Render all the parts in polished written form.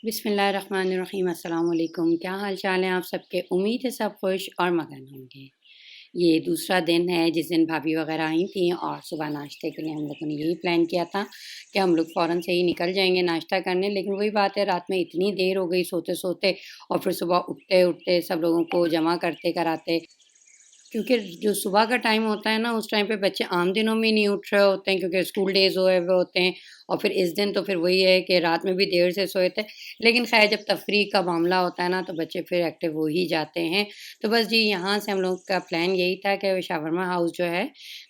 बिस्मिल्लाहिर्रहमानिर्रहीम अस्सलाम वालेकुम। क्या हाल चाल है आप सबके? उम्मीद है सब खुश और मगन होंगे। ये दूसरा दिन है जिस दिन भाभी वगैरह आई थी और सुबह नाश्ते के लिए हम लोगों ने यही प्लान किया था कि हम लोग फ़ौरन से ही निकल जाएंगे नाश्ता करने, लेकिन वही बात है, रात में इतनी देर हो गई सोते सोते और फिर सुबह उठते उठते सब लोगों को जमा करते कराते, क्योंकि जो सुबह का टाइम होता है ना, उस टाइम पे बच्चे आम दिनों में नहीं उठ रहे होते हैं क्योंकि स्कूल डेज़ हुए हुए होते हैं। और फिर इस दिन तो फिर वही है कि रात में भी देर से सोए थे। लेकिन ख़ैर जब तफरीक का मामला होता है ना, तो बच्चे फिर एक्टिव हो ही जाते हैं। तो बस जी, यहाँ से हम लोग का प्लान यही था कि शावरमा हाउस जो है,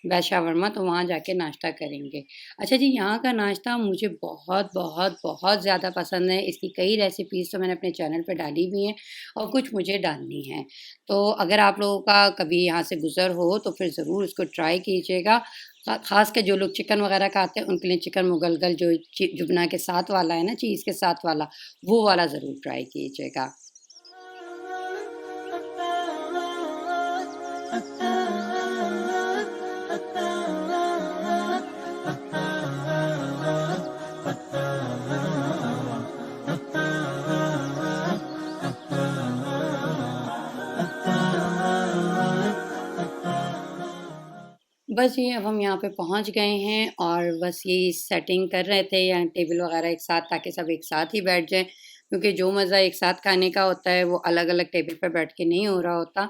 बेस्ट शावरमा, तो वहाँ जाके नाश्ता करेंगे। अच्छा जी, यहाँ का नाश्ता मुझे बहुत, बहुत, बहुत ज़्यादा पसंद है। इसकी कई रेसिपीज़ तो मैंने अपने चैनल पे डाली भी हैं और कुछ मुझे डालनी है। तो अगर आप लोगों का कभी यहाँ से गुज़र हो तो फिर ज़रूर इसको ट्राई कीजिएगा। ख़ास कर जो लोग चिकन वग़ैरह खाते हैं उनके लिए चिकन मुगलगल जो जुबना के साथ वाला है ना, चीज़ के साथ वाला, वो वाला ज़रूर ट्राई कीजिएगा। बस ये अब हम यहाँ पे पहुँच गए हैं और बस यही सेटिंग कर रहे थे यहाँ टेबल वगैरह एक साथ, ताकि सब एक साथ ही बैठ जाएँ, क्योंकि जो मज़ा एक साथ खाने का होता है वो अलग-अलग टेबल पे बैठ के नहीं हो रहा होता।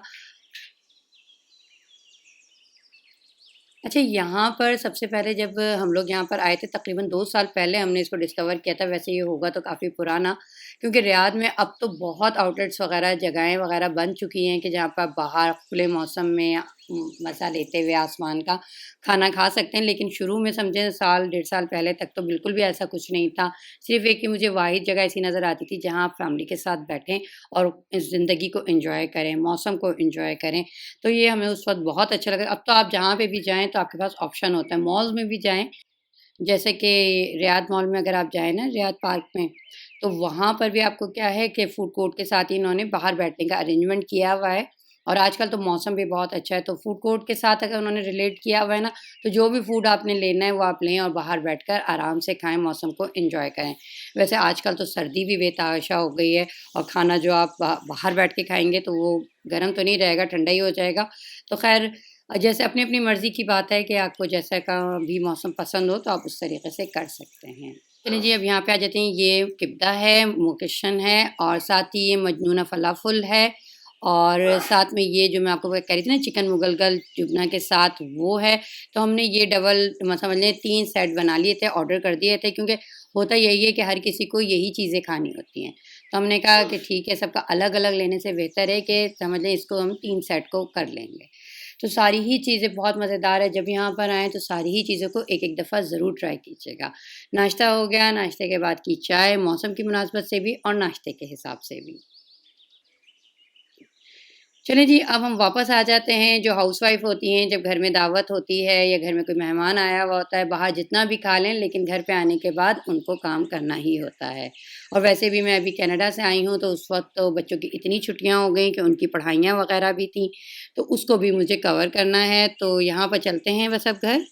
अच्छा, यहाँ पर सबसे पहले जब हम लोग यहाँ पर आए थे तकरीबन 2 साल पहले हमने इसको डिस्कवर किया था। वैसे ये होगा तो काफ़ी पुराना, क्योंकि रियाद में अब तो बहुत आउटलेट्स वग़ैरह, जगहें वग़ैरह बन चुकी हैं कि जहाँ पर आप बाहर खुले मौसम में मज़ा लेते हुए आसमान का खाना खा सकते हैं। लेकिन शुरू में समझें साल, डेढ़ साल पहले तक तो बिल्कुल भी ऐसा कुछ नहीं था। सिर्फ़ एक ही मुझे वाहिद जगह ऐसी नज़र आती थी जहाँ आप फैमिली के साथ बैठें और इस ज़िंदगी को एन्जॉय करें, मौसम को एन्जॉय करें। तो ये हमें उस वक़्त बहुत अच्छा लगा। अब तो आप जहाँ पे भी जाएँ तो आपके पास ऑप्शन होता है। मॉल्स में भी जाएँ, जैसे कि रियाद मॉल में अगर आप जाएँ ना, रियाद पार्क में, तो वहाँ पर भी आपको क्या है कि फूड कोर्ट के साथ ही इन्होंने बाहर बैठने का अरेंजमेंट किया हुआ है। और आजकल तो मौसम भी बहुत अच्छा है, तो फूड कोर्ट के साथ अगर उन्होंने रिलेट किया हुआ है ना, तो जो भी फूड आपने लेना है वो आप लें और बाहर बैठकर आराम से खाएँ, मौसम को एन्जॉय करें। वैसे आजकल तो सर्दी भी बेतहाशा हो गई है और खाना जो आप बाहर बैठ के खाएँगे तो वो गर्म तो नहीं रहेगा, ठंडा ही हो जाएगा। तो ख़ैर, जैसे अपनी-अपनी मर्ज़ी की बात है कि आपको जैसा का भी मौसम पसंद हो तो आप उस तरीके से कर सकते हैं। चलिए जी, अब यहाँ पे आ जाते हैं। ये किब्दा है, मोकेशन है और साथ ही ये मजनूना फलाफुल है और साथ में ये जो मैं आपको कह रही थी ना, चिकन मुगलगल जुगना के साथ, वो है। तो हमने ये डबल समझ लें 3 सेट बना लिए थे, ऑर्डर कर दिए थे, क्योंकि होता यही है कि हर किसी को यही चीज़ें खानी होती हैं। तो हमने कहा कि ठीक है, सबका अलग-अलग लेने से बेहतर है कि समझ लें इसको हम 3 सेट को कर लेंगे। तो सारी ही चीज़ें बहुत मज़ेदार है। जब यहाँ पर आएँ तो सारी ही चीज़ों को एक-एक दफ़ा ज़रूर ट्राई कीजिएगा। नाश्ता हो गया, नाश्ते के बाद की चाय, मौसम की मुनासबत से भी और नाश्ते के हिसाब से भी। चलिए जी, अब हम वापस आ जाते हैं। जो हाउसवाइफ़ होती हैं, जब घर में दावत होती है या घर में कोई मेहमान आया हुआ होता है, बाहर जितना भी खा लें, लेकिन घर पे आने के बाद उनको काम करना ही होता है। और वैसे भी मैं अभी कनाडा से आई हूँ, तो उस वक़्त तो बच्चों की इतनी छुट्टियाँ हो गई कि उनकी पढ़ाइयाँ वग़ैरह भी थीं, तो उसको भी मुझे कवर करना है। तो यहाँ पर चलते हैं बस अब घर।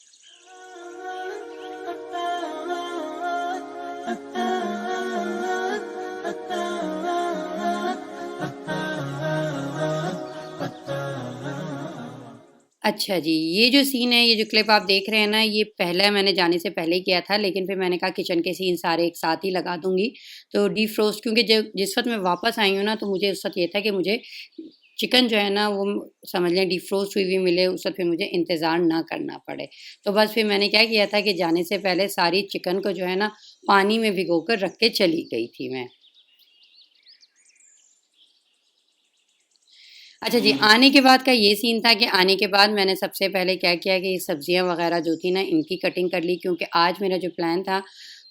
अच्छा जी, ये जो सीन है, ये जो क्लिप आप देख रहे हैं ना, ये पहले मैंने जाने से पहले ही किया था, लेकिन फिर मैंने कहा किचन के सीन सारे एक साथ ही लगा दूँगी। तो डिफ्रोस्ट, क्योंकि जब जिस वक़्त मैं वापस आई हूँ ना, तो मुझे उस वक़्त ये था कि मुझे चिकन जो है ना, वो समझ लें डिफ्रोस्ट हुई हुई मिले, उस वक़्त फिर मुझे इंतज़ार ना करना पड़े। तो बस फिर मैंने क्या किया था कि जाने से पहले सारी चिकन को जो है ना, पानी में भिगोकर रख के चली गई थी मैं। अच्छा जी, आने के बाद का ये सीन था कि आने के बाद मैंने सबसे पहले क्या किया कि सब्जियाँ वग़ैरह जो थी ना, इनकी कटिंग कर ली, क्योंकि आज मेरा जो प्लान था,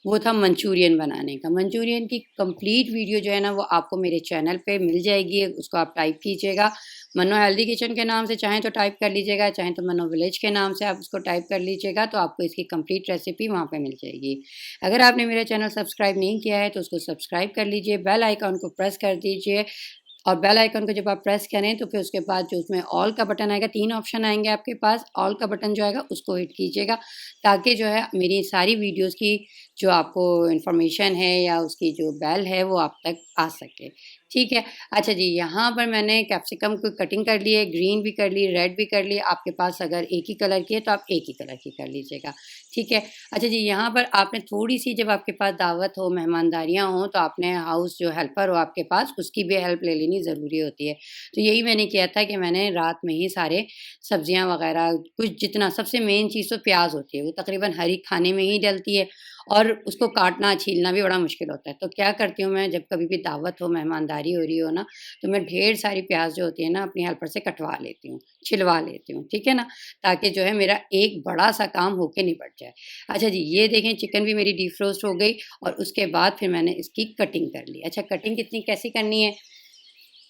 वो था मंचूरियन बनाने का। मंचूरियन की कंप्लीट वीडियो जो है ना, वो आपको मेरे चैनल पे मिल जाएगी, उसको आप टाइप कीजिएगा। मन्नो हेल्दी किचन के नाम से चाहें तो टाइप कर लीजिएगा, चाहें तो मन्नो विलेज के नाम से आप उसको टाइप कर लीजिएगा, तो आपको इसकी कंप्लीट रेसिपी वहाँ पे मिल जाएगी। अगर आपने मेरा चैनल सब्सक्राइब नहीं किया है, तो उसको सब्सक्राइब कर लीजिए, बेल आइकन को प्रेस कर दीजिए, और बेल आइकन को जब आप प्रेस करें तो फिर उसके बाद जो उसमें ऑल का बटन आएगा, 3 ऑप्शन आएंगे आपके पास, ऑल का बटन जो आएगा उसको हिट कीजिएगा, ताकि जो है मेरी सारी वीडियोस की जो आपको इन्फॉर्मेशन है या उसकी जो बेल है वो आप तक आ सके। ठीक है। अच्छा जी, यहाँ पर मैंने कैप्सिकम को कटिंग कर ली है, ग्रीन भी कर ली, रेड भी कर ली। आपके पास अगर एक ही कलर की है तो आप एक ही कलर की कर लीजिएगा। ठीक है। अच्छा जी, यहाँ पर आपने थोड़ी-सी, जब आपके पास दावत हो, मेहमानदारियाँ हों, तो आपने हाउस जो हेल्पर हो आपके पास, उसकी भी हेल्प ले लेनी ज़रूरी होती है। तो यही मैंने किया था कि मैंने रात में ही सारे सब्जियाँ वग़ैरह कुछ, जितना सबसे मेन चीज़ तो प्याज़ होती है, वो तकरीबन हर एक खाने में ही डलती है और उसको काटना, छीलना भी बड़ा मुश्किल होता है। तो क्या करती हूँ मैं, जब कभी भी दावत हो, मेहमानदारी हो रही हो ना, तो मैं ढेर सारी प्याज़ जो होती है ना, अपनी हेल्पर से कटवा लेती हूँ, छिलवा लेती हूँ, ठीक है ना? ताकि जो है मेरा एक बड़ा-सा काम होके निपट जाए। अच्छा जी, ये देखें चिकन भी मेरी डीप रोस्ट हो गई और उसके बाद फिर मैंने इसकी कटिंग कर ली। अच्छा, कटिंग कितनी कैसी करनी है?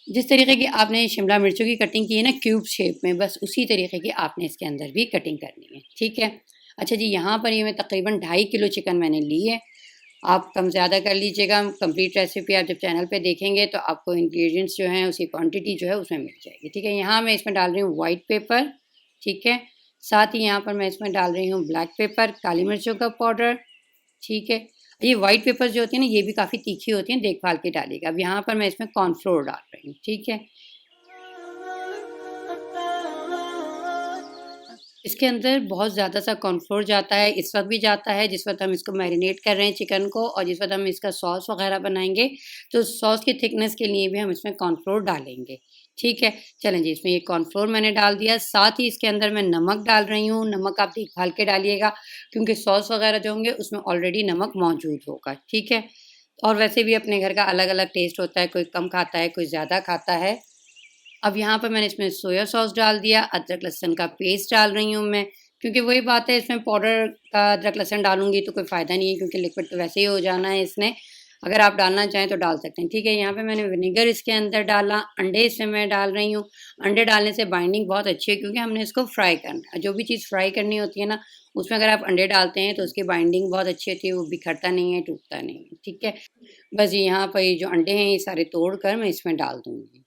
जिस तरीके की आपने शिमला मिर्चों की कटिंग की है ना क्यूब शेप में, बस उसी तरीके की आपने इसके अंदर भी कटिंग करनी है, ठीक है? अच्छा जी, यहाँ पर ये मैं तकरीबन 2.5 किलो चिकन मैंने ली है। आप कम ज़्यादा कर लीजिएगा, कंप्लीट रेसिपी आप जब चैनल पे देखेंगे तो आपको इंग्रेडिएंट्स जो हैं उसकी क्वांटिटी जो है उसमें मिल जाएगी, ठीक है? यहाँ मैं इसमें डाल रही हूँ व्हाइट पेपर, ठीक है? साथ ही यहाँ पर मैं इसमें डाल रही हूँ ब्लैक पेपर, काली मिर्चों का पाउडर, ठीक है? ये व्हाइट पेपर जो होती है ना, ये भी काफ़ी तीखी होती हैं, देखभाल के डालिएगा। अब यहाँ पर मैं इसमें कॉर्नफ्लोर डाल रही हूँ, ठीक है? इसके अंदर बहुत ज़्यादा सा कॉर्नफ्लोर जाता है, इस वक़्त भी जाता है जिस वक़्त हम इसको मैरिनेट कर रहे हैं चिकन को, और जिस वक़्त हम इसका सॉस वग़ैरह बनाएँगे, तो सॉस की थिकनेस के लिए भी हम इसमें कॉर्नफ्लोर डालेंगे, ठीक है? चलें जी, इसमें ये कॉर्नफ्लोर मैंने डाल दिया, साथ ही इसके अंदर मैं नमक डाल रही हूँ। नमक आप देखभाल के डालिएगा, क्योंकि सॉस वग़ैरह जो होंगे उसमें ऑलरेडी नमक मौजूद होगा, ठीक है? और वैसे भी अपने घर का अलग-अलग टेस्ट होता है, कोई कम खाता है, कोई ज़्यादा खाता है। अब यहाँ पर मैंने इसमें सोया सॉस डाल दिया, अदरक लहसुन का पेस्ट डाल रही हूँ मैं, क्योंकि वही बात है, इसमें पाउडर का अदरक लहसुन डालूँगी तो कोई फ़ायदा नहीं है, क्योंकि लिक्विड तो वैसे ही हो जाना है इसने। अगर आप डालना चाहें तो डाल सकते हैं, ठीक है? यहाँ पे मैंने विनेगर इसके अंदर डाला, अंडे इसमें मैं डाल रही हूँ। अंडे डालने से बाइंडिंग बहुत अच्छी है, क्योंकि हमने इसको फ्राई करना है। जो भी चीज़ फ्राई करनी होती है ना, उसमें अगर आप अंडे डालते हैं तो उसकी बाइंडिंग बहुत अच्छी होती है, वो बिखरता नहीं है, टूटता नहीं है, ठीक है? बस ये यहाँ पर ये जो अंडे हैं, ये सारे तोड़ कर मैं इसमें डाल दूँगी।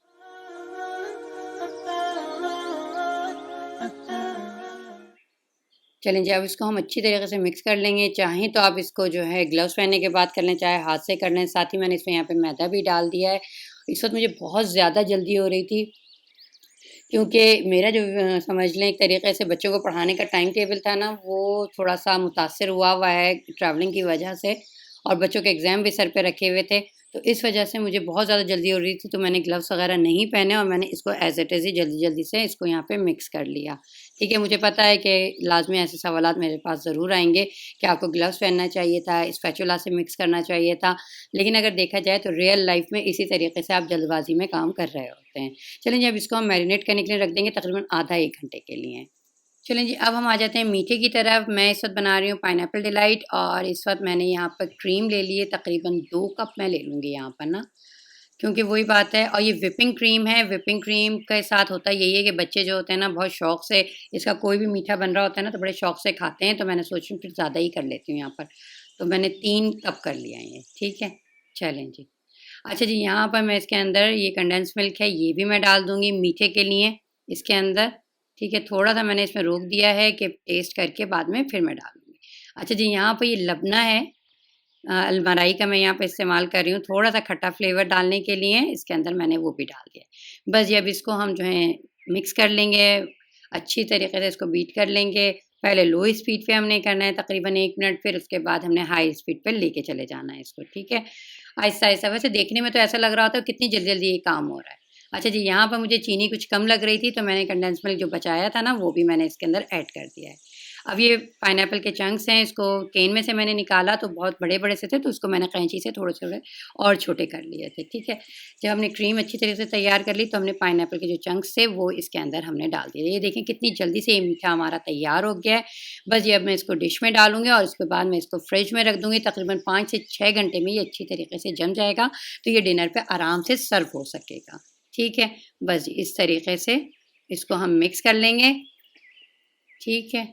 चलें जी, अब इसको हम अच्छी तरीके से मिक्स कर लेंगे। चाहें तो आप इसको जो है ग्लव्स पहनने के बाद कर लें, चाहे हाथ से कर लें। साथ ही मैंने इसमें यहाँ पे मैदा भी डाल दिया है। इस वक़्त मुझे बहुत ज़्यादा जल्दी हो रही थी, क्योंकि मेरा जो समझ लें एक तरीके से बच्चों को पढ़ाने का टाइम टेबल था ना, वो थोड़ा-सा मुतासिर हुआ हुआ है ट्रैवलिंग की वजह से, और बच्चों के एग्ज़ाम भी सर पे रखे हुए थे। तो इस वजह से मुझे बहुत ज़्यादा जल्दी हो रही थी, तो मैंने ग्लव्स वगैरह नहीं पहने और मैंने इसको एज़ इट इज़ ही जल्दी-जल्दी से इसको यहाँ पे मिक्स कर लिया। ठीक है, मुझे पता है कि लाज़मी ऐसे सवालात मेरे पास ज़रूर आएँगे कि आपको ग्लव्स पहनना चाहिए था, स्पैचुला से मिक्स करना चाहिए था। लेकिन अगर देखा जाए तो रियल लाइफ़ में इसी तरीके से आप जल्दबाज़ी में काम कर रहे होते हैं। चलें जी, अब इसको हम मैरिनेट करने के लिए रख देंगे तकरीबन आधा 1 घंटे के लिए। चलें जी, अब हम आ जाते हैं मीठे की तरफ। मैं इस वक़्त बना रही हूँ पाइनएप्पल डिलाइट, और इस वक़्त मैंने यहाँ पर क्रीम ले ली है, तकरीबन 2 कप मैं ले लूँगी यहाँ पर ना, क्योंकि वही बात है। और ये व्हिपिंग क्रीम है, व्हिपिंग क्रीम के साथ होता यही है कि बच्चे जो होते हैं ना, बहुत शौक से, इसका कोई भी मीठा बन रहा होता है ना, तो बड़े शौक से खाते हैं, तो मैंने सोची फिर ज़्यादा ही कर लेती हूँ यहाँ पर। तो मैंने 3 कप कर लिया है ये, ठीक है? चलें जी। अच्छा जी, यहाँ पर मैं इसके अंदर ये कंडेंस मिल्क है, ये भी मैं डाल दूँगी मीठे के लिए इसके अंदर, ठीक है? थोड़ा-सा मैंने इसमें रोक दिया है कि टेस्ट करके बाद में फिर मैं डालूँगी। अच्छा जी, यहाँ पे ये लबना है, अलमराई का मैं यहाँ पे इस्तेमाल कर रही हूँ, थोड़ा-सा खट्टा फ्लेवर डालने के लिए इसके अंदर मैंने वो भी डाल दिया है। बस ये अब इसको हम जो है मिक्स कर लेंगे, अच्छी तरीके से इसको बीट कर लेंगे। पहले लो स्पीड पे हमने करना है तकरीबन 1 मिनट, फिर उसके बाद हमने हाई स्पीड पे लेके चले जाना है इसको, ठीक है? आहिस्ता-आहिस्ता, वैसे देखने में तो ऐसा लग रहा होता है कितनी जल्दी-जल्दी ये काम हो रहा है। अच्छा जी, यहाँ पर मुझे चीनी कुछ कम लग रही थी, तो मैंने कंडेंस मिल्क जो बचाया था ना, वो भी मैंने इसके अंदर ऐड कर दिया है। अब ये पाइनएप्पल के चंक्स हैं, इसको केन में से मैंने निकाला तो बहुत बड़े-बड़े से थे, तो उसको मैंने कैंची से थोड़े-थोड़े और छोटे कर लिए थे, ठीक है? जब हमने क्रीम अच्छी तरह से तैयार कर ली, तो हमने पाइनएप्पल के जो चंक्स थे वो इसके अंदर हमने डाल दिए। ये देखें कितनी जल्दी से ये मीठा हमारा तैयार हो गया है। बस ये अब मैं इसको डिश में डालूँगी और उसके बाद मैं इसको फ्रिज में रख दूँगी, तकरीबन 5 से 6 घंटे में ये अच्छी तरीके से जम जाएगा, तो ये डिनर पे आराम से सर्व हो सकेगा, ठीक है? बस इस तरीके से इसको हम मिक्स कर लेंगे, ठीक है?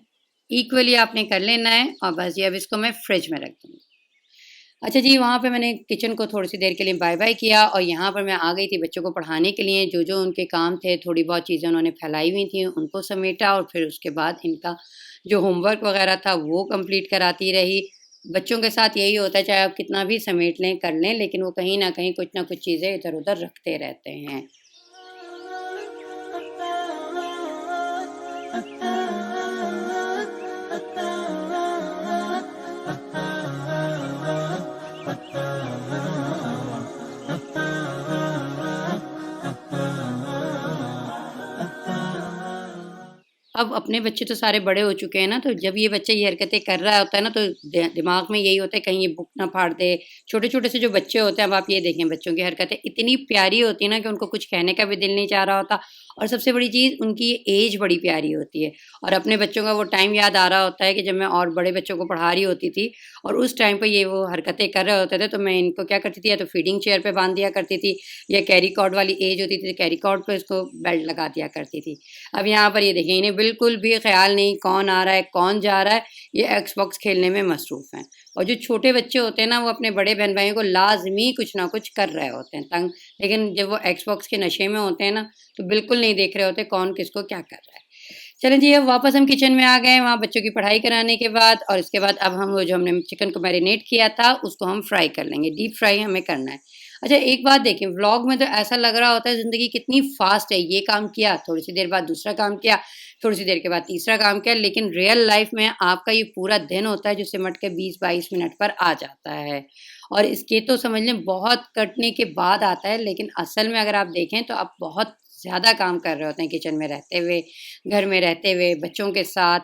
इक्वली आपने कर लेना है, और बस ये अब इसको मैं फ्रिज में रख दूँगी। अच्छा जी, वहाँ पे मैंने किचन को थोड़ी-सी देर के लिए बाय-बाय किया और यहाँ पर मैं आ गई थी बच्चों को पढ़ाने के लिए। जो-जो उनके काम थे, थोड़ी बहुत चीज़ें उन्होंने फैलाई हुई थी, उनको समेटा और फिर उसके बाद इनका जो होमवर्क वग़ैरह था, वो कंप्लीट कराती रही। बच्चों के साथ यही होता है, चाहे आप कितना भी समेट लें, कर लें, लेकिन वो कहीं न कहीं कुछ न कुछ चीज़ें इधर-उधर रखते रहते हैं। अब अपने बच्चे तो सारे बड़े हो चुके हैं ना, तो जब ये बच्चा ये हरकतें कर रहा होता है ना, तो दिमाग में यही होता है कहीं ये बुक ना फाड़ दे। छोटे-छोटे से जो बच्चे होते हैं, अब आप ये देखें बच्चों की हरकतें इतनी प्यारी होती है ना कि उनको कुछ कहने का भी दिल नहीं चाह रहा होता और सबसे बड़ी चीज़ उनकी एज बड़ी प्यारी होती है और अपने बच्चों का वो टाइम याद आ रहा होता है कि जब मैं और बड़े बच्चों को पढ़ा रही होती थी और उस टाइम पे ये वो हरकतें कर रहे होते थे, तो मैं इनको क्या करती थी, या तो फीडिंग चेयर पे बाँध दिया करती थी या कैरी कॉर्ड वाली एज होती थी, तो कैरी कॉर्ड पे इसको बेल्ट लगा दिया करती थी। अब यहाँ पर ये देखिए इन्हें बिल्कुल भी ख़्याल नहीं कौन आ रहा है, कौन जा रहा है, ये एक्सबॉक्स खेलने में मसरूफ़ हैं। और जो छोटे बच्चे होते हैं ना, वो अपने बड़े बहन-भाइयों को लाज़मी कुछ ना कुछ कर रहे होते हैं तंग, लेकिन जब वो एक्सबॉक्स के नशे में होते हैं ना, तो बिल्कुल नहीं देख रहे होते कौन किसको क्या कर रहा है। चलें जी, अब वापस हम किचन में आ गए, वहाँ बच्चों की पढ़ाई कराने के बाद और इसके बाद अब हम वो जो हमने चिकन को मैरिनेट किया था, उसको हम फ्राई कर लेंगे, डीप फ्राई हमें करना है। अच्छा एक बात देखें, व्लॉग में तो ऐसा लग रहा होता है ज़िंदगी कितनी फ़ास्ट है, ये काम किया, थोड़ी-सी देर बाद दूसरा काम किया, थोड़ी-सी देर के बाद तीसरा काम किया, लेकिन रियल लाइफ़ में आपका ये पूरा दिन होता है जो सिमट के 20-22 मिनट पर आ जाता है। और इसके तो समझ लें बहुत कटने के बाद आता है, लेकिन असल में अगर आप देखें तो आप बहुत ज़्यादा काम कर रहे होते हैं किचन में रहते हुए, घर में रहते हुए, बच्चों के साथ।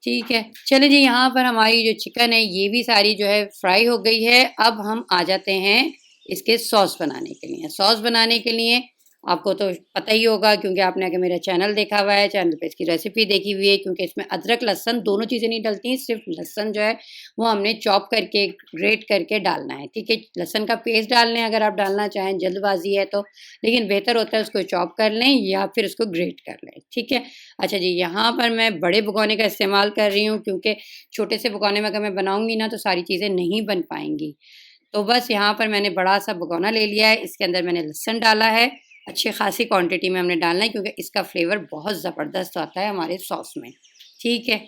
ठीक है। चलिए जी, यहाँ पर हमारी जो चिकन है ये भी सारी जो है फ्राई हो गई है। अब हम आ जाते हैं इसके सॉस बनाने के लिए। सॉस बनाने के लिए आपको तो पता ही होगा क्योंकि आपने आगे मेरा चैनल देखा हुआ है, चैनल पे इसकी रेसिपी देखी हुई है क्योंकि इसमें अदरक, लहसुन दोनों चीज़ें नहीं डलती हैं, सिर्फ़ लहसुन जो है वो हमने चॉप करके, ग्रेट करके डालना है, ठीक है? लहसुन का पेस्ट डाल लें अगर आप डालना चाहें, जल्दबाज़ी है तो, लेकिन बेहतर होता है उसको चॉप कर लें या फिर उसको ग्रेट कर लें, ठीक है? अच्छा जी, यहाँ पर मैं बड़े भगोने का इस्तेमाल कर रही हूँ क्योंकि छोटे से भगोने में अगर मैं बनाऊँगी ना तो सारी चीज़ें नहीं बन पाएँगी। तो बस यहाँ पर मैंने बड़ा-सा भगोना ले लिया है, इसके अंदर मैंने लहसुन डाला है, अच्छी खासी क्वांटिटी में हमने डालना है क्योंकि इसका फ्लेवर बहुत ज़बरदस्त आता है हमारे सॉस में, ठीक है?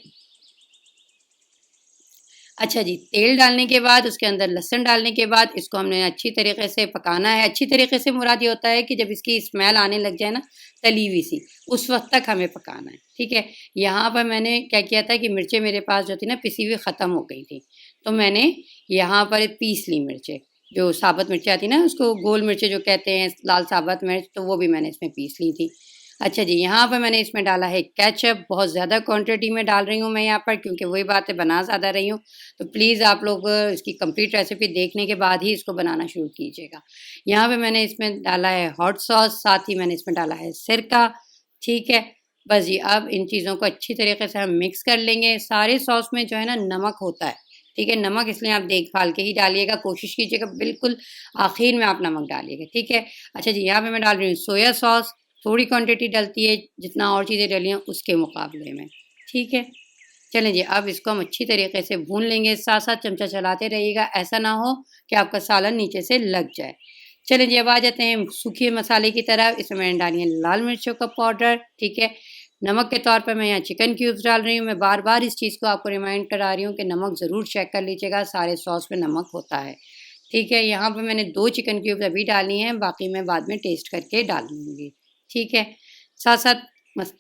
अच्छा जी, तेल डालने के बाद उसके अंदर लहसुन डालने के बाद इसको हमने अच्छी तरीके से पकाना है। अच्छी तरीके से मुराद ये होता है कि जब इसकी स्मेल आने लग जाए ना तली हुई सी, उस वक़्त तक हमें पकाना है, ठीक है? यहाँ पर मैंने क्या किया था कि मिर्चें मेरे पास जो थी ना पिसी हुई ख़त्म हो गई थी, तो मैंने यहाँ पर पीस ली मिर्चें। जो साबुत मिर्चें आती हैं ना उसको गोल मिर्चें जो कहते हैं, लाल साबुत मिर्च, तो वो भी मैंने इसमें पीस ली थी। अच्छा जी, यहाँ पर मैंने इसमें डाला है केचअप, बहुत ज़्यादा क्वांटिटी में डाल रही हूँ मैं यहाँ पर क्योंकि वही बात है बना ज़्यादा रही हूँ, तो प्लीज़ आप लोग इसकी कंप्लीट रेसिपी देखने के बाद ही इसको बनाना शुरू कीजिएगा। यहाँ पे मैंने इसमें डाला है हॉट सॉस, साथ ही मैंने इसमें डाला है सिरका, ठीक है? बस जी, अब इन चीज़ों को अच्छी तरीके से हम मिक्स कर लेंगे। सारे सॉस में जो है ना नमक होता है, ठीक है? नमक इसलिए आप देख-भाल के ही डालिएगा, कोशिश कीजिएगा बिल्कुल आखिर में आप नमक डालिएगा, ठीक है? अच्छा जी, यहाँ पे मैं डाल रही हूँ सोया सॉस, थोड़ी क्वांटिटी डलती है जितना और चीज़ें डली हैं उसके मुकाबले में, ठीक है? चलें जी, अब इसको हम अच्छी तरीके से भून लेंगे, साथ-साथ चमचा चलाते रहिएगा, ऐसा ना हो कि आपका सालन नीचे से लग जाए। चलें जी, अब आ जाते हैं सूखे मसाले की तरफ, इसमें मैंने डाली है लाल मिर्चों का पाउडर, ठीक है? नमक के तौर पर मैं यहाँ चिकन क्यूब्स डाल रही हूँ, मैं बार-बार इस चीज़ को आपको रिमाइंड करा रही हूँ कि नमक ज़रूर चेक कर लीजिएगा, सारे सॉस में नमक होता है, ठीक है? यहाँ पे मैंने 2 चिकन क्यूब्स अभी डाली हैं, बाकी मैं बाद में टेस्ट करके डाल लूँगी, ठीक है? साथ-साथ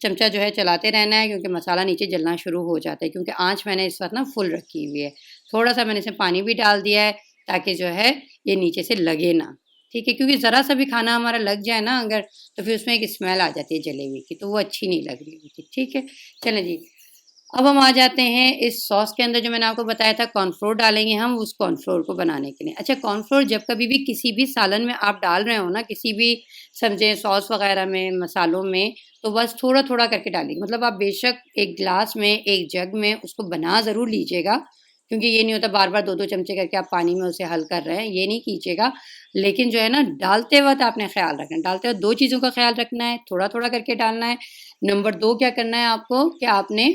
चमचा जो है चलाते रहना है क्योंकि मसाला नीचे जलना शुरू हो जाता है क्योंकि आँच मैंने इस वक़्त ना फुल रखी हुई है। थोड़ा-सा मैंने इसमें पानी भी डाल दिया है ताकि जो है ये नीचे से लगे ना, ठीक है? क्योंकि ज़रा-सा भी खाना हमारा लग जाए ना अगर तो फिर उसमें एक स्मेल आ जाती है जले हुए की, तो वो अच्छी नहीं लग रही होती, ठीक है? चलें जी, अब हम आ जाते हैं इस सॉस के अंदर जो मैंने आपको बताया था कॉर्नफ्लोर डालेंगे हम उस कॉर्नफ्लोर को बनाने के लिए। अच्छा कॉर्नफ्लोर जब कभी भी किसी भी सालन में आप डाल रहे हो ना, किसी भी समझें सॉस वग़ैरह में, मसालों में, तो बस थोड़ा-थोड़ा करके डालिए। मतलब आप बेशक एक ग्लास में, एक जग में उसको बना ज़रूर लीजिएगा, क्योंकि ये नहीं होता बार-बार 2-2 चमचे करके आप पानी में उसे हल कर रहे हैं, ये नहीं कीजिएगा। लेकिन जो है ना डालते वक़्त आपने ख़्याल रखना है, डालते वक़्त 2 चीज़ों का ख़्याल रखना है, थोड़ा-थोड़ा करके डालना है। नंबर 2 क्या करना है आपको कि आपने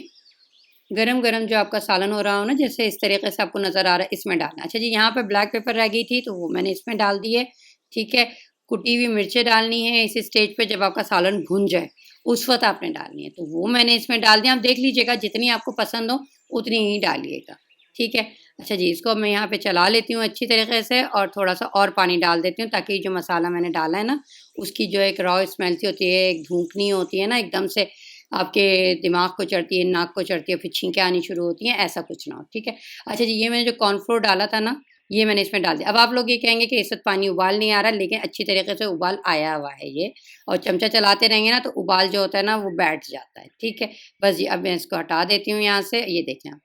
गरम-गरम जो आपका सालन हो रहा हो ना, जैसे इस तरीके से आपको नज़र आ रहा है, इसमें डालना है। अच्छा जी, यहाँ पे ब्लैक पेपर रह गई थी, तो वो मैंने इसमें डाल दी है, ठीक है। कुटी हुई मिर्चें डालनी है इस स्टेज पे, जब आपका सालन भुन जाए, उस वक़्त आपने डालनी है। तो वो मैंने इसमें डाल दिया, आप देख लीजिएगा जितनी आपको पसंद हो, उतनी ही डालिएगा, ठीक है। अच्छा जी, इसको मैं यहाँ पे चला लेती हूँ अच्छी तरीके से और थोड़ा-सा और पानी डाल देती हूँ, ताकि जो मसाला मैंने डाला है ना, उसकी जो एक रॉ स्मेल सी होती है, एक धूकनी होती है ना, एकदम से आपके दिमाग को चढ़ती है, नाक को चढ़ती है, फिर छींकें आनी शुरू होती हैं, ऐसा कुछ ना हो, ठीक है। अच्छा जी, ये मैंने जो कॉर्नफ्लोर डाला था ना, ये मैंने इसमें डाल दिया। अब आप लोग ये कहेंगे कि इस वक़्त पानी उबाल नहीं आ रहा, लेकिन अच्छी तरीके से उबाल आया हुआ है ये, और चमचा चलाते रहेंगे ना, तो उबाल जो होता है ना, वो बैठ जाता है, ठीक है। बस जी, अब मैं इसको हटा देती हूँ यहाँ से, ये देखें आप।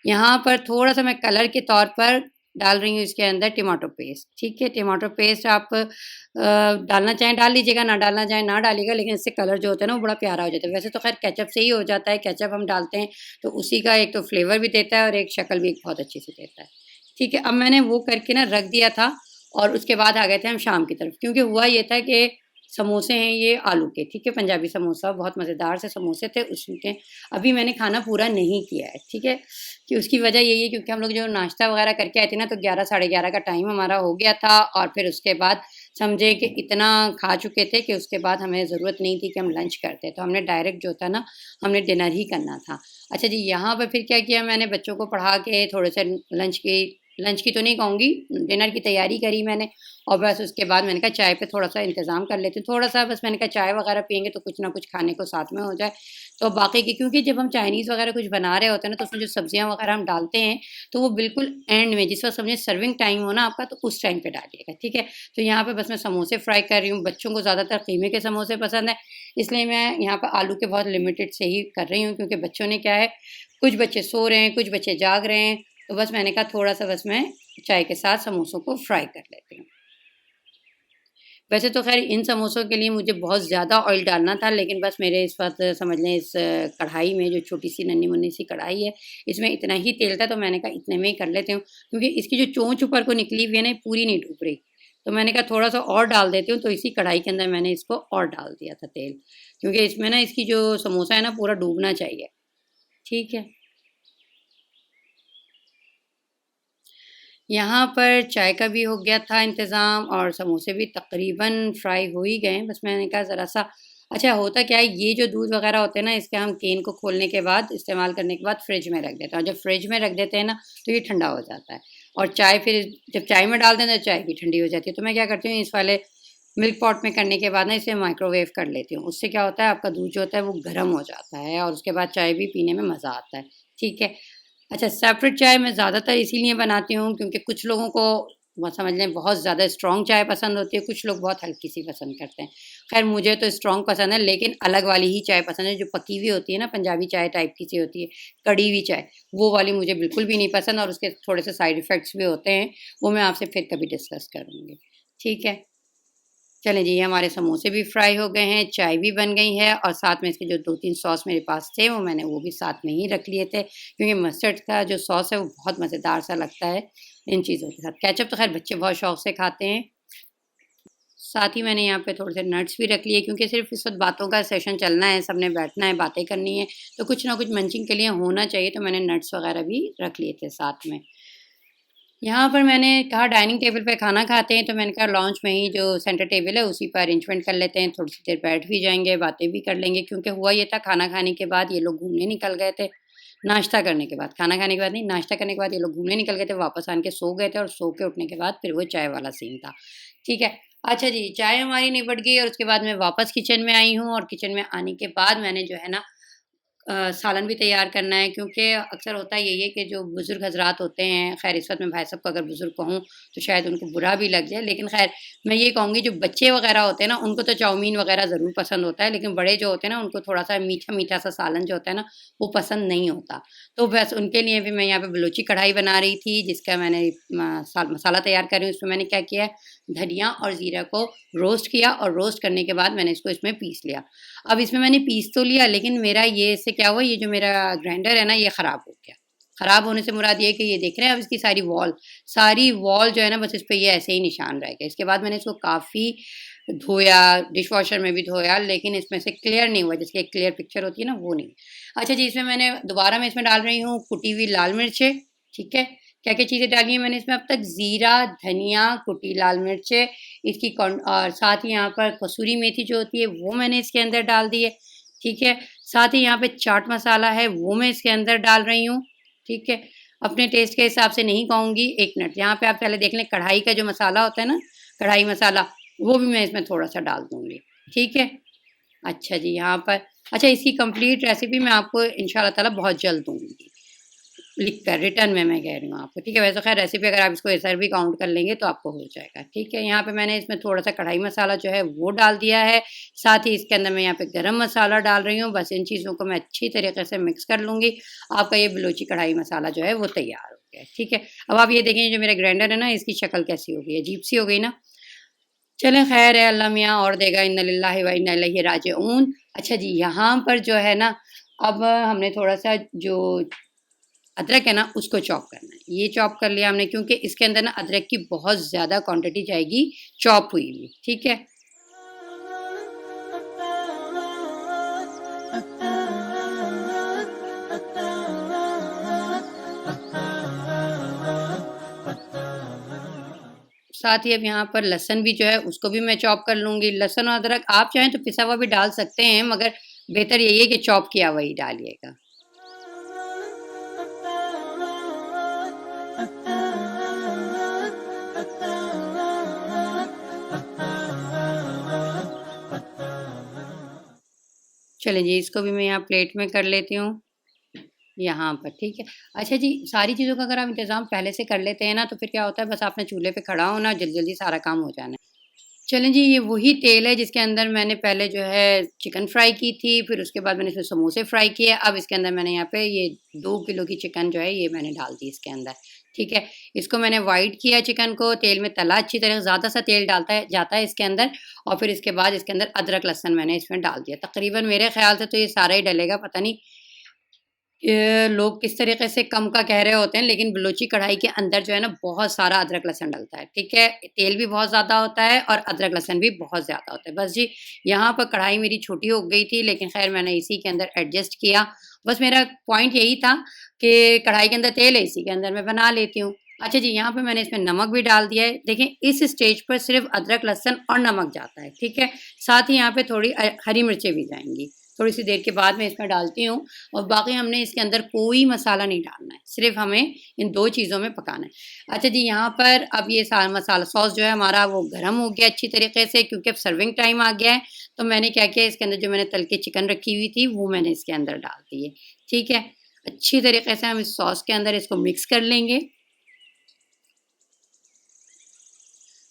यहाँ पर थोड़ा-सा मैं कलर के तौर पर डाल रही हूँ इसके अंदर टमाटो पेस्ट, ठीक है। टमाटो पेस्ट आप डालना चाहें डाल लीजिएगा, ना डालना चाहें ना डालिएगा, लेकिन इससे कलर जो होता है ना, वो बड़ा प्यारा हो जाता है। वैसे तो ख़ैर केचअप से ही हो जाता है, केचअप हम डालते हैं, तो उसी का एक तो फ्लेवर भी देता है और एक शक्ल भी बहुत अच्छी से देता है, ठीक है। अब मैंने वो करके ना रख दिया था और उसके बाद आ गए थे हम शाम की तरफ, क्योंकि हुआ ये था कि समोसे हैं ये आलू के, ठीक है, पंजाबी समोसा, बहुत मज़ेदार से समोसे थे उसके। अभी मैंने खाना पूरा नहीं किया है, ठीक है, कि उसकी वजह यही है क्योंकि हम लोग जो नाश्ता वगैरह करके आए थे ना, तो 11 साढ़े 11 का टाइम हमारा हो गया था और फिर उसके बाद समझे कि इतना खा चुके थे कि उसके बाद हमें ज़रूरत नहीं थी कि हम लंच करते, तो हमने डायरेक्ट जो था ना, हमने डिनर ही करना था। अच्छा जी, यहाँ पर फिर क्या किया मैंने, बच्चों को पढ़ा के थोड़े से लंच की तो नहीं कहूँगी, डिनर की तैयारी करी मैंने, और बस उसके बाद मैंने कहा चाय पे थोड़ा-सा इंतज़ाम कर लेती हूँ, थोड़ा-सा बस मैंने कहा चाय वगैरह पिएँगे तो कुछ ना कुछ खाने को साथ में हो जाए। तो बाकी की, क्योंकि जब हम चाइनीज़ वगैरह कुछ बना रहे होते हैं ना, तो उसमें जो सब्जियाँ वगैरह हम डालते हैं, तो वो बिल्कुल एंड में, जिस वक़्त समझिए सर्विंग टाइम हो ना आपका, तो उस टाइम पे डालिएगा, ठीक है। तो यहाँ पे बस मैं समोसे फ्राई कर रही हूँ, बच्चों को ज़्यादातर कीमे के समोसे पसंद है, इसलिए मैं यहाँ पे आलू के बहुत लिमिटेड से ही कर रही हूँ, क्योंकि बच्चों ने क्या है, कुछ बच्चे सो रहे हैं, कुछ बच्चे जाग रहे हैं, तो बस मैंने कहा थोड़ा-सा बस मैं चाय के साथ समोसों को फ्राई कर लेती हूँ। वैसे तो ख़ैर इन समोसों के लिए मुझे बहुत ज़्यादा ऑयल डालना था, लेकिन बस मेरे इस वक़्त समझ लें इस कढ़ाई में, जो छोटी-सी नन्ही-मुन्नी सी कढ़ाई है, इसमें इतना ही तेल था, तो मैंने कहा इतने में ही कर लेती हूँ। क्योंकि इसकी जो चोंच ऊपर को निकली हुई है ना, ये पूरी नहीं डूब रही। तो मैंने कहा थोड़ा-सा और डाल देती हूँ, तो इसी कढ़ाई के अंदर मैंने इसको और डाल दिया था तेल। क्योंकि इसमें ना इसकी जो समोसा है ना, पूरा डूबना चाहिए। ठीक है। यहाँ पर चाय का भी हो गया था इंतज़ाम और समोसे भी तकरीबन फ्राई हो ही गए हैं। बस मैंने कहा ज़रा-सा, अच्छा होता क्या है, ये जो दूध वग़ैरह होते हैं ना, इसके हम केन को खोलने के बाद, इस्तेमाल करने के बाद फ्रिज में रख देते हैं, और जब फ्रिज में रख देते हैं ना, तो ये ठंडा हो जाता है। और चाय फिर जब चाय में डाल दें तो चाय भी ठंडी हो जाती है। तो मैं क्या करती हूँ, इस वाले मिल्क पॉट में करने के बाद ना इसे माइक्रोवेव कर लेती हूँ। उससे क्या होता है, आपका दूध जो होता है वो गर्म हो जाता है और उसके बाद चाय भी पीने में मज़ा आता है। ठीक है। अच्छा, सेपरेट चाय मैं ज़्यादातर इसीलिए बनाती हूँ क्योंकि कुछ लोगों को वो समझ लें बहुत ज़्यादा स्ट्रॉन्ग चाय पसंद होती है, कुछ लोग बहुत हल्की-सी पसंद करते हैं। ख़ैर मुझे तो स्ट्रॉन्ग पसंद है, लेकिन अलग वाली ही चाय पसंद है, जो पकी हुई होती है ना, पंजाबी चाय टाइप की सी होती है, कड़ी हुई चाय, वो वाली मुझे बिल्कुल भी नहीं पसंद, और उसके थोड़े से साइड इफ़ेक्ट्स भी होते हैं, वो मैं आपसे फिर कभी डिस्कस करूँगी। ठीक है? चलें जी, हमारे समोसे भी फ्राई हो गए हैं, चाय भी बन गई है, और साथ में इसके जो 2-3 सॉस मेरे पास थे, वो मैंने वो भी साथ में ही रख लिए थे, क्योंकि मस्टर्ड का जो सॉस है वो बहुत मज़ेदार सा लगता है इन चीज़ों के साथ। केचअप तो ख़ैर बच्चे बहुत शौक से खाते हैं। साथ ही मैंने यहाँ पे थोड़े से नट्स भी रख लिए, क्योंकि सिर्फ़ इस वक़्त बातों का सेशन चलना है, सबने बैठना है, बातें करनी है, तो कुछ ना कुछ मंचिंग के लिए होना चाहिए, तो मैंने नट्स वग़ैरह भी रख लिए थे साथ में। यहाँ पर मैंने कहा डाइनिंग टेबल पे खाना खाते हैं, तो मैंने कहा लॉन्च में ही जो सेंटर टेबल है उसी पर अरेंजमेंट कर लेते हैं, थोड़ी सी देर बैठ भी जाएँगे, बातें भी कर लेंगे, क्योंकि हुआ ये था खाना खाने के बाद ये लोग घूमने निकल गए थे। नाश्ता करने के बाद, खाना खाने के बाद नहीं, नाश्ता करने के बाद ये लोग घूमने निकल गए थे, वापस आन के सो गए थे, और सो के उठने के बाद फिर वो चाय वाला सीन था। ठीक है। अच्छा जी, चाय हमारी निपट गई और उसके बाद मैं वापस किचन में आई हूँ, और किचन में आने के बाद मैंने जो है ना सालन भी तैयार करना है, क्योंकि अक्सर होता यही है कि जो बुज़ुर्ग हज़रात होते हैं, ख़ैर इस वक़्त मैं भाई साहब को अगर बुज़ुर्ग कहूँ तो शायद उनको बुरा भी लग जाए, लेकिन ख़ैर मैं ये कहूँगी जो बच्चे वग़ैरह होते हैं ना, उनको तो चाउमीन वग़ैरह ज़रूर पसंद होता है, लेकिन बड़े जो होते हैं ना, उनको थोड़ा-सा मीठा-मीठा सा सालन जो होता है ना, वो पसंद नहीं होता। तो बस उनके लिए भी मैं यहाँ पे बलूची कढ़ाई बना रही थी, जिसका मैंने मसाला तैयार कर रही हूँ। उसमें मैंने क्या किया है, धनिया और ज़ीरा को रोस्ट किया, और रोस्ट करने के बाद मैंने इसको इसमें पीस लिया। अब इसमें मैंने पीस तो लिया, लेकिन मेरा ये इससे क्या हुआ, ये जो मेरा ग्राइंडर है ना, ये ख़राब हो गया। ख़राब होने से मुराद ये है कि ये देख रहे हैं, अब इसकी सारी वॉल जो है ना, बस इस पे ये ऐसे ही निशान रह गए। इसके बाद मैंने इसको काफ़ी धोया, डिश वॉशर में भी धोया, लेकिन इसमें से क्लियर नहीं हुआ, जिसकी एक क्लियर पिक्चर होती है ना, वो नहीं। अच्छा जी, इसमें मैंने दोबारा मैं इसमें डाल रही हूँ कुटी हुई लाल मिर्चें, ठीक है। क्या-क्या चीज़ें डाली हैं मैंने इसमें अब तक, ज़ीरा, धनिया, कुटी लाल मिर्चें, इसकी और साथ ही यहाँ पर कसूरी मेथी जो होती है वो मैंने इसके अंदर डाल दी है, ठीक है। साथ ही यहाँ पे चाट मसाला है वो मैं इसके अंदर डाल रही हूँ, ठीक है। अपने टेस्ट के हिसाब से नहीं कहूँगी, 1 मिनट यहाँ पे आप पहले देख लें, कढ़ाई का जो मसाला होता है ना, कढ़ाई मसाला, वो भी मैं इसमें थोड़ा-सा डाल दूँगी, ठीक है। अच्छा जी, यहाँ पर अच्छा, इसकी कंप्लीट रेसिपी मैं आपको इंशाल्लाह ताला बहुत जल्द दूँगी, लिख कर रिटर्न में मैं कह रही हूँ आपको, ठीक है। वैसे खैर रेसिपी अगर आप इसको ऐसा भी काउंट कर लेंगे तो आपको हो जाएगा, ठीक है। यहाँ पे मैंने इसमें थोड़ा-सा कढ़ाई मसाला जो है वो डाल दिया है, साथ ही इसके अंदर मैं यहाँ पे गरम मसाला डाल रही हूँ। बस इन चीज़ों को मैं अच्छी तरीके से मिक्स कर लूँगी। आपका ये बलूची कढ़ाई मसाला जो है वो तैयार हो गया है, ठीक है। अब आप ये देखें, जो मेरा ग्राइंडर है ना, इसकी शक्ल कैसी हो गई है, अजीब-सी हो गई ना। चलें खैर है, अल्लाह मियाँ और देगा, इन्ना लिल्लाहि व इन्ना इलैहि राजिऊन। अच्छा जी, यहाँ पर जो है ना, अब हमने थोड़ा-सा जो अदरक है ना, उसको चॉप करना है। ये चॉप कर लिया हमने, क्योंकि इसके अंदर ना अदरक की बहुत ज़्यादा क्वांटिटी जाएगी चॉप हुई हुई, ठीक है। साथ ही अब यहाँ पर लहसुन भी जो है उसको भी मैं चॉप कर लूँगी। लहसुन और अदरक आप चाहें तो पिसा हुआ भी डाल सकते हैं, मगर बेहतर यही है कि चॉप किया हुआ ही डालिएगा। चलिए जी, इसको भी मैं यहाँ प्लेट में कर लेती हूँ, यहाँ पर, ठीक है। अच्छा जी, सारी चीज़ों का अगर आप इंतज़ाम पहले से कर लेते हैं ना, तो फिर क्या होता है, बस आपने चूल्हे पे खड़ा होना, जल्दी-जल्दी सारा काम हो जाना है। चलें जी, ये वही तेल है जिसके अंदर मैंने पहले जो है चिकन फ्राई की थी, फिर उसके बाद मैंने इसमें समोसे फ्राई किए। अब इसके अंदर मैंने यहाँ पे ये 2 किलो की चिकन जो है ये मैंने डाल दी इसके अंदर, ठीक है। इसको मैंने व्हाइट किया चिकन को, तेल में तला अच्छी तरह, ज़्यादा सा तेल डालता है जाता है इसके अंदर, और फिर इसके बाद इसके अंदर अदरक लहसुन मैंने इसमें डाल दिया। तकरीबन मेरे ख़्याल से तो ये सारा ही डलेगा, पता नहीं लोग किस तरीके से कम का कह रहे होते हैं, लेकिन बलूची कढ़ाई के अंदर जो है ना, बहुत सारा अदरक लहसुन डलता है, ठीक है। तेल भी बहुत ज़्यादा होता है और अदरक लहसुन भी बहुत ज़्यादा होता है। बस जी, यहाँ पर कढ़ाई मेरी छोटी हो गई थी, लेकिन खैर मैंने इसी के अंदर एडजस्ट किया। बस मेरा पॉइंट यही था कि कढ़ाई के अंदर तेल है, इसी के अंदर मैं बना लेती हूँ। अच्छा जी, यहाँ पे मैंने इसमें नमक भी डाल दिया है। देखें, इस स्टेज पर सिर्फ़ अदरक, लहसुन और नमक जाता है, ठीक है। साथ ही यहाँ पे थोड़ी हरी मिर्चें भी जाएँगी। थोड़ी-सी देर के बाद मैं इसमें डालती हूँ, और बाकी हमने इसके अंदर कोई मसाला नहीं डालना है, सिर्फ़ हमें इन 2 चीज़ों में पकाना है। अच्छा जी, यहाँ पर अब ये सारा मसाला सॉस जो है हमारा वो गरम हो गया अच्छी तरीके से, क्योंकि अब सर्विंग टाइम आ गया है। तो मैंने क्या किया, इसके अंदर जो मैंने तल के चिकन रखी हुई थी वो मैंने इसके अंदर डाल दी है, ठीक है। अच्छी तरीके से हम इस सॉस के अंदर इसको मिक्स कर लेंगे।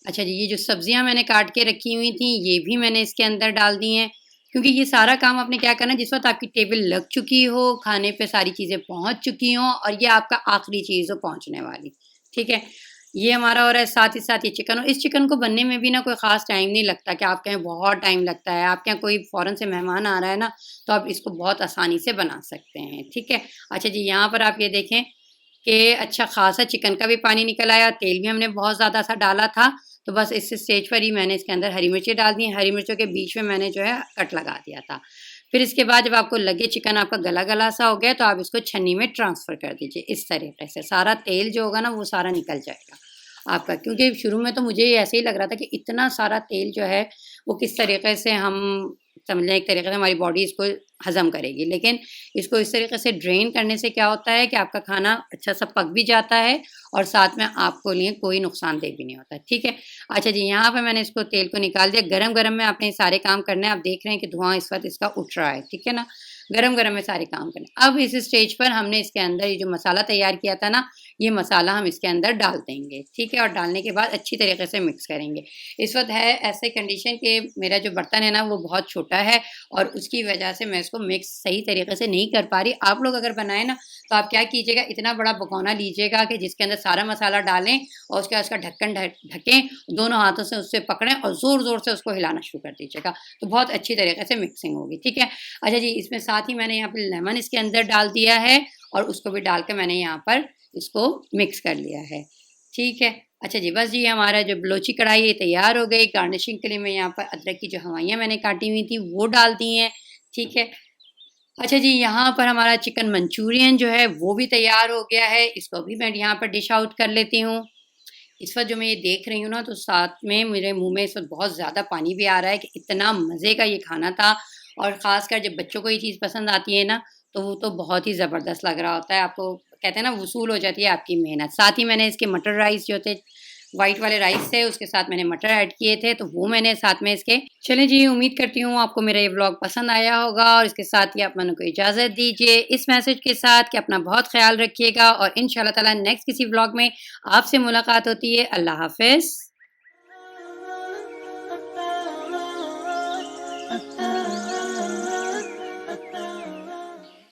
अच्छा जी, ये जो सब्जियाँ मैंने काट के रखी हुई थी, ये भी मैंने इसके अंदर डाल दी हैं, क्योंकि ये सारा काम आपने क्या करना है, जिस वक़्त आपकी टेबल लग चुकी हो, खाने पे सारी चीज़ें पहुँच चुकी हों, और ये आपका आखिरी चीज़ हो पहुँचने वाली, ठीक है? ये हमारा हो रहा है, साथ ही साथ ये चिकन, और इस चिकन को बनने में भी ना कोई ख़ास टाइम नहीं लगता कि आपके यहाँ बहुत टाइम लगता है। आपके यहाँ कोई फ़ौरन से मेहमान आ रहा है ना, तो आप इसको बहुत आसानी से बना सकते हैं, ठीक है? अच्छा जी, यहाँ पर आप ये देखें कि अच्छा ख़ासा चिकन का भी पानी निकल आया, तेल भी हमने बहुत ज़्यादा सा डाला था, तो बस इस स्टेज पर ही मैंने इसके अंदर हरी मिर्ची डाल दी। हरी मिर्चों के बीच में मैंने जो है कट लगा दिया था। फिर इसके बाद जब आपको लगे चिकन आपका गला-गला सा हो गया, तो आप इसको छन्नी में ट्रांसफ़र कर दीजिए, इस तरीके से। सारा तेल जो होगा ना, वो सारा निकल जाएगा आपका, क्योंकि शुरू में तो मुझे ऐसे ही लग रहा था कि इतना सारा तेल जो है, वो किस तरीके से हम, समझ लें एक तरीके से हमारी बॉडी इसको हज़म करेगी। लेकिन इसको इस तरीके से ड्रेन करने से क्या होता है कि आपका खाना अच्छा सा पक भी जाता है, और साथ में आपको लिए कोई नुकसानदेह भी नहीं होता, ठीक है। अच्छा जी, यहाँ पे मैंने इसको तेल को निकाल दिया। गरम-गरम में आपने ये सारे काम करने हैं। आप देख रहे हैं कि धुआँ इस वक़्त इसका उठ रहा है, ठीक है ना? गरम-गरम में सारे काम करने हैं। अब इस स्टेज पर हमने इसके अंदर ये जो मसाला तैयार किया था ना, ये मसाला हम इसके अंदर डाल देंगे, ठीक है? और डालने के बाद अच्छी तरीके से मिक्स करेंगे। इस वक़्त है ऐसे कंडीशन कि मेरा जो बर्तन है ना, वो बहुत छोटा है, और उसकी वजह से मैं इसको मिक्स सही तरीके से नहीं कर पा रही। आप लोग अगर बनाएँ ना, तो आप क्या कीजिएगा, इतना बड़ा भगोना लीजिएगा कि जिसके अंदर सारा मसाला डालें, और उसके बाद उसका ढक्कन ढकें, दोनों हाथों से उससे पकड़ें और ज़ोर-ज़ोर से उसको हिलाना शुरू कर दीजिएगा, तो बहुत अच्छी तरीके से मिक्सिंग होगी, ठीक है। अच्छा जी, इसमें साथ ही मैंने यहाँ पे लेमन इसके अंदर डाल दिया है, और उसको भी डाल के मैंने यहाँ पर इसको मिक्स कर लिया है, ठीक है। अच्छा जी, बस जी हमारा जो बलोची कढ़ाई है तैयार हो गई। गार्निशिंग के लिए मैं यहाँ पर अदरक की जो हवाइयाँ मैंने काटी हुई थी वो डाल दी हैं, ठीक है। अच्छा जी, यहाँ पर हमारा चिकन मंचूरियन जो है वो भी तैयार हो गया है। इसको भी मैं यहाँ पर डिश आउट कर लेती हूँ। इस वक़्त जो मैं ये देख रही हूँ ना, तो साथ में मेरे मुँह में इस वक़्त बहुत ज़्यादा पानी भी आ रहा है कि इतना मज़े का ये खाना था। और ख़ासकर जब बच्चों को ये चीज़ पसंद आती है ना, तो वो तो बहुत ही ज़बरदस्त लग रहा होता है। आपको कहते हैं ना, वसूल हो जाती है आपकी मेहनत। साथ ही मैंने इसके मटर राइस जो थे, व्हाइट वाले राइस थे, उसके साथ मैंने मटर ऐड किए थे, तो वो मैंने साथ में इसके। चलें जी, उम्मीद करती हूँ आपको मेरा ये व्लॉग पसंद आया होगा और इसके साथ ही आप मन को इजाज़त दीजिए इस मैसेज के साथ कि अपना बहुत ख़्याल रखिएगा और इंशाअल्लाह ताला नेक्स्ट किसी व्लॉग में आपसे मुलाकात होती है। अल्लाह हाफ़िज़।